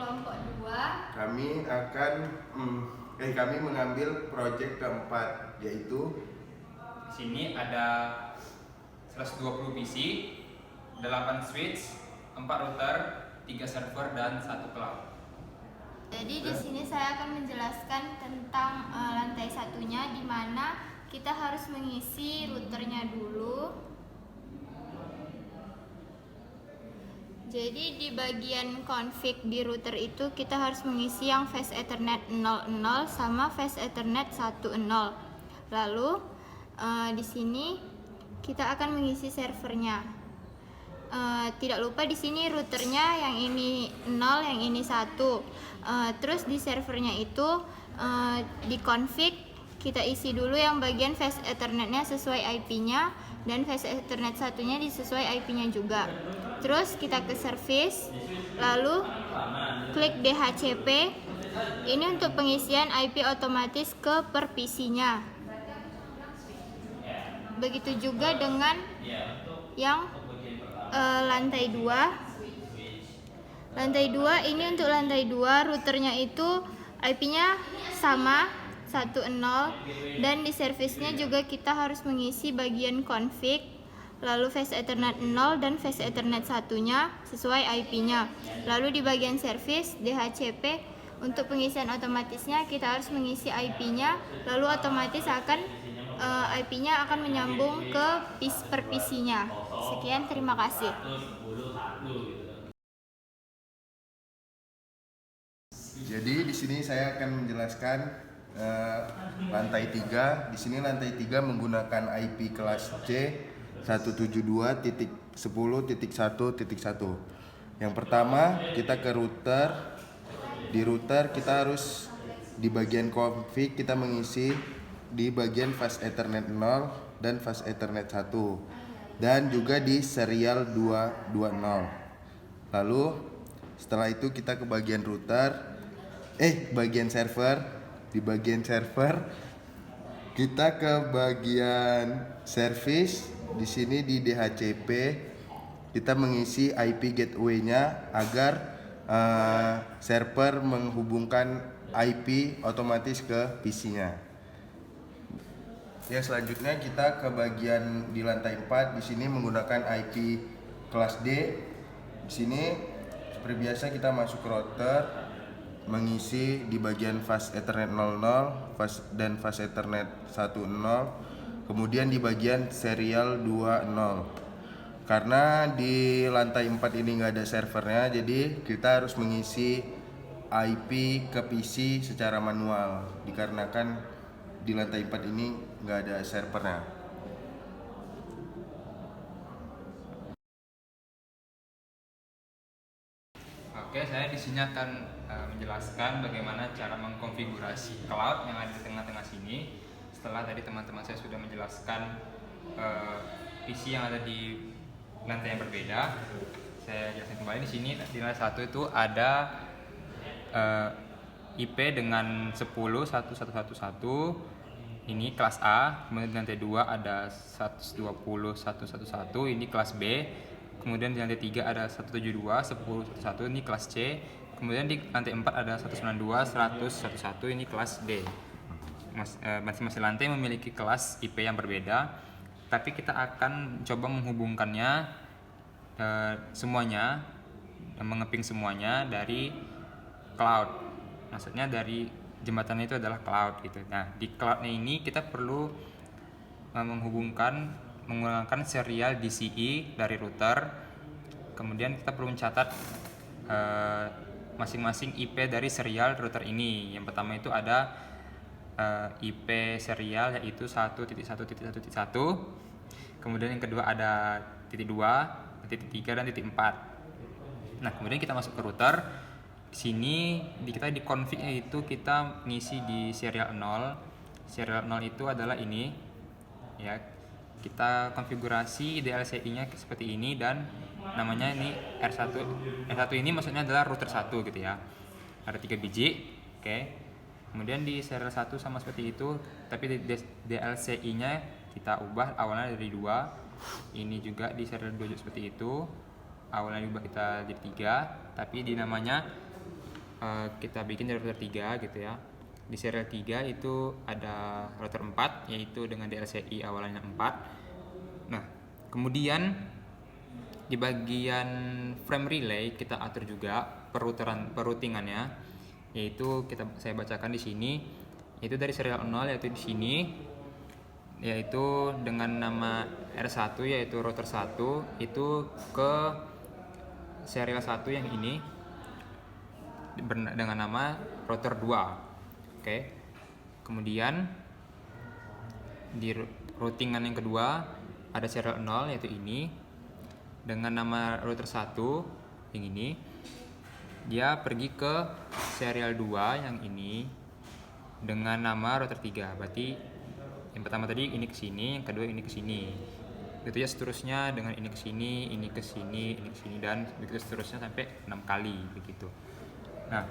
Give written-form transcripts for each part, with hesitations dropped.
kelompok 2 kami mengambil proyek keempat, yaitu di sini ada 120 PC, 8 switch, 4 router, 3 server dan 1 cloud. Jadi di sini saya akan menjelaskan tentang lantai satunya, di mana kita harus mengisi routernya dulu. Jadi di bagian config di router itu kita harus mengisi yang fast ethernet 00 sama fast ethernet 10. Lalu di sini kita akan mengisi servernya. Tidak lupa di sini routernya yang ini 0, yang ini 1. Terus di servernya itu di config kita isi dulu yang bagian fast ethernetnya sesuai IP-nya, dan fast ethernet satunya disesuai IP-nya juga. Terus kita ke service, lalu klik DHCP. Ini untuk pengisian IP otomatis ke per PC-nya. Begitu juga dengan yang lantai 2. Lantai 2 ini untuk lantai 2 routernya itu IP-nya sama 10, dan di servisnya juga kita harus mengisi bagian config, lalu fast ethernet 0 dan fast ethernet satunya sesuai IP-nya. Lalu di bagian service DHCP untuk pengisian otomatisnya kita harus mengisi IP-nya, lalu otomatis akan IP-nya akan menyambung ke per PC-nya. Sekian, terima kasih. Jadi di sini saya akan menjelaskan lantai 3. Di sini lantai 3 menggunakan IP kelas C 172.10.1.1. Yang pertama, kita ke router. Di router kita harus di bagian config kita mengisi di bagian fast ethernet 0 dan fast ethernet 1, dan juga di serial 220. Lalu setelah itu kita ke bagian bagian server. Di bagian server kita ke bagian service. Di sini di DHCP kita mengisi IP gateway-nya agar server menghubungkan IP otomatis ke PC-nya. Ya, selanjutnya kita ke bagian di lantai 4. Di sini menggunakan IP kelas D. Di sini seperti biasa kita masuk ke router, mengisi di bagian fast ethernet 00 dan fast ethernet 10, kemudian di bagian serial 20. Karena di lantai 4 ini nggak ada servernya, jadi kita harus mengisi IP ke PC secara manual, dikarenakan di lantai 4 ini nggak ada servernya. Oke, saya di sini akan menjelaskan bagaimana cara mengkonfigurasi cloud yang ada di tengah-tengah sini. Setelah tadi teman-teman saya sudah menjelaskan PC yang ada di lantai yang berbeda, saya jelaskan kembali. Di sini di lantai 1 itu ada IP dengan 10.1.1.1. Ini kelas A. Kemudian di lantai 2 ada 120.1.1.1. Ini kelas B. Kemudian di lantai 3 ada 172.10.1.1. Ini kelas C. Kemudian di lantai 4 ada 192.100.1.1. Ini kelas D. Masing-masing lantai memiliki kelas IP yang berbeda, tapi kita akan coba menghubungkannya semuanya, mengeping semuanya dari cloud. Maksudnya dari jembatan itu adalah cloud gitu. Nah, di cloudnya ini kita perlu menggunakan serial DCI dari router. Kemudian kita perlu mencatat masing-masing IP dari serial router ini. Yang pertama itu ada IP serial yaitu 1.1.1.1. Kemudian yang kedua ada .2, .3 dan .4. Nah, kemudian kita masuk ke router. Di sini kita di config-nya itu kita ngisi di serial 0. Serial 0 itu adalah ini. Ya. Kita konfigurasi DLCI-nya seperti ini, dan namanya ini R1. R1 ini maksudnya adalah router 1 gitu ya. Ada 3 biji. Oke. Kemudian di serial 1 sama seperti itu, tapi di DLCI-nya kita ubah awalnya dari 2. Ini juga di serial 2 seperti itu. Awalnya diubah kita jadi 3, tapi di namanya kita bikin dari router 3 gitu ya. Di serial 3 itu ada router 4 yaitu dengan DLCI awalnya 4. Nah, kemudian di bagian frame relay kita atur juga peroutingannya, yaitu saya bacakan di sini, yaitu dari serial 0 yaitu di sini, yaitu dengan nama R1 yaitu router 1 itu ke serial 1 yang ini dengan nama router 2. Oke. Kemudian di routingan yang kedua ada serial 0 yaitu ini dengan nama router 1 yang ini. Dia pergi ke serial 2 yang ini dengan nama router 3. Berarti yang pertama tadi ini ke sini, yang kedua ini ke sini. Gitu ya, seterusnya dengan ini ke sini, ini ke sini, ini ke sini, dan begitu seterusnya sampai 6 kali begitu. Nah,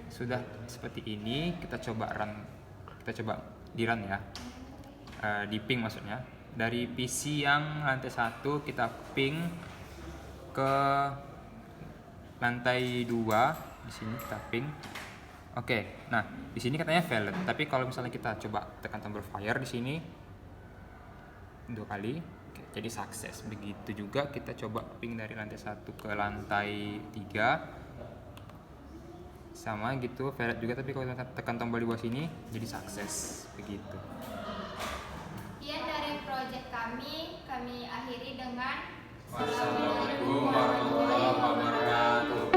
sudah seperti ini kita coba di run ya. Di ping maksudnya. Dari PC yang lantai 1 kita ping ke lantai 2, di sini kita ping. Oke, nah di sini katanya valid, tapi kalau misalnya kita coba tekan tombol fire di sini 2 kali, oke, jadi sukses. Begitu juga kita coba ping dari lantai 1 ke lantai 3, sama gitu, valid juga, tapi kalau kita tekan tombol di bawah sini jadi sukses, begitu. Sekian dari project kami akhiri dengan Wassalamualaikum warahmatullahi wabarakatuh.